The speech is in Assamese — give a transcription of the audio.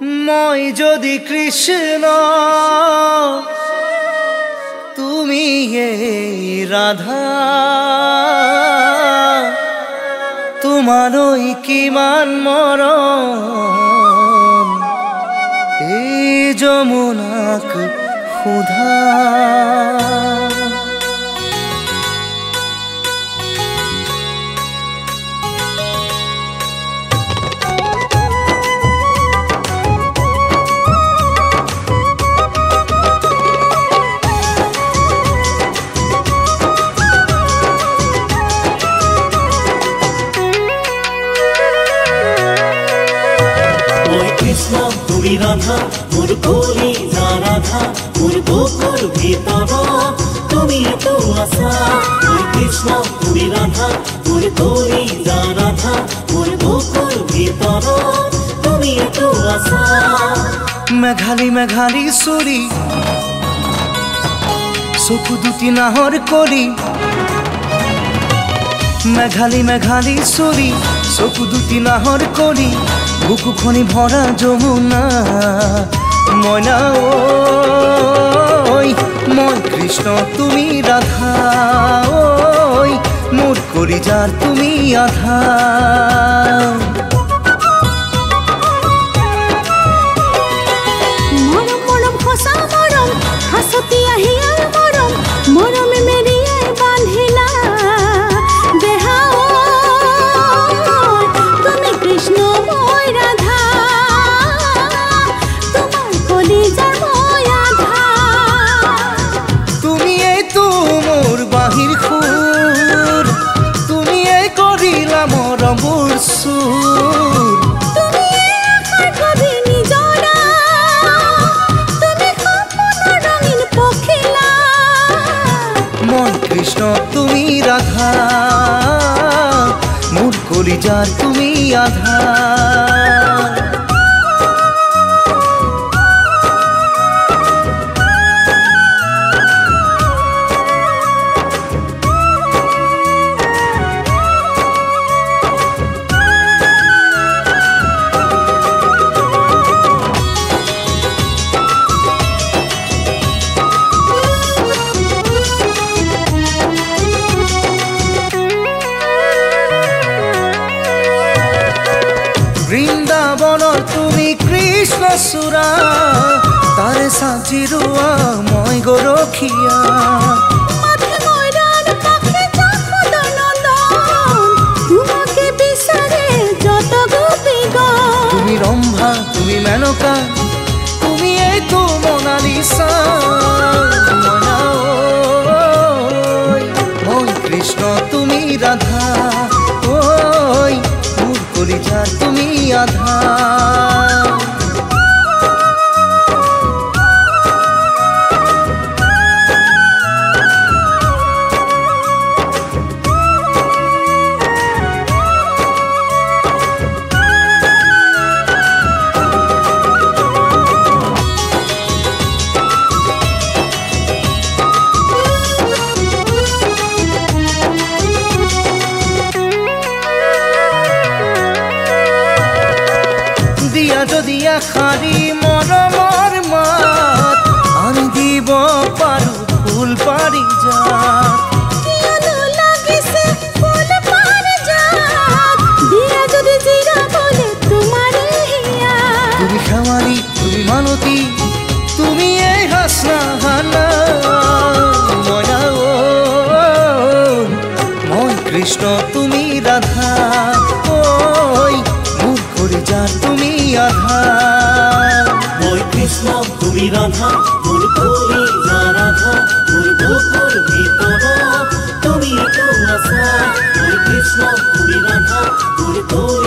মই যদি কৃষ্ণ তুমি এই রাধা তোমারই কিমান মরম এই যমুনাক ক্ষুধা তুমি রাধা মোর কলি যা রাধা মোর বুকুর ভিতর তুমি তো আশা ওই কৃষ্ণ তুমি রাধা মোর কলি যা রাধা মোর বুকুর ভিতর তুমি তো আশা মেঘালী মেঘালী সুরি চকু দুটি নাহৰ কৰি মেঘালী মেঘালী সুৰি চকু দুটি নাহৰ কৰি বুকুখনি ভরা যমুনা ময়না ওই মই কৃষ্ণ তুমি রাধা ওই মোর কলিজার তুমি আধা মরম মরম খসা মরম হাসতি আহিয়ার মরম মরমে মেরিয়ে বাঁধিলা দেহা তুমি কৃষ্ণ মোর সুর তুমি আখার কবি নিজরা তুমি খপনৰ ৰঙিন পখিলা মন কৃষ্ণ তুমি ৰাধা মোৰ কলিজাৰ তুমি আধা বৃন্দাবনৰ তুমি কৃষ্ণ সুৰা তাৰে সাজিৰুৱা মই গৰখীয়া মাথে ময়দান পাখি যশোদা নন্দন তোমাকে বিচাৰে যত গোপীগণ তুমি ৰম্ভা তুমি মেনকা তুমি এইটো মনালিসা মনা মই কৃষ্ণ তুমি ৰাধা ওই মোৰ কলিজাৰ তুমি আধা যদি এখানি মৰমৰ মাত আমি দিব পাৰো ফুল পাৰি যাত কিয়নো লাগিছে ফুল পাৰিজাত দিয়া যদি জিৰা বলে তোমাৰে হিয়া তুমি খামারি তুমি মানতী তুমি এই হাসনা ময়না মই কৃষ্ণ তুমি রাধা ওই মোর কলিজার তুমি আধা ওই কৃষ্ণ তুমি রাধা মোর কলি যা রাধা মোর বুকুর ভিতর তুমি তো আশা ওই কৃষ্ণ তুমি রাধা মোর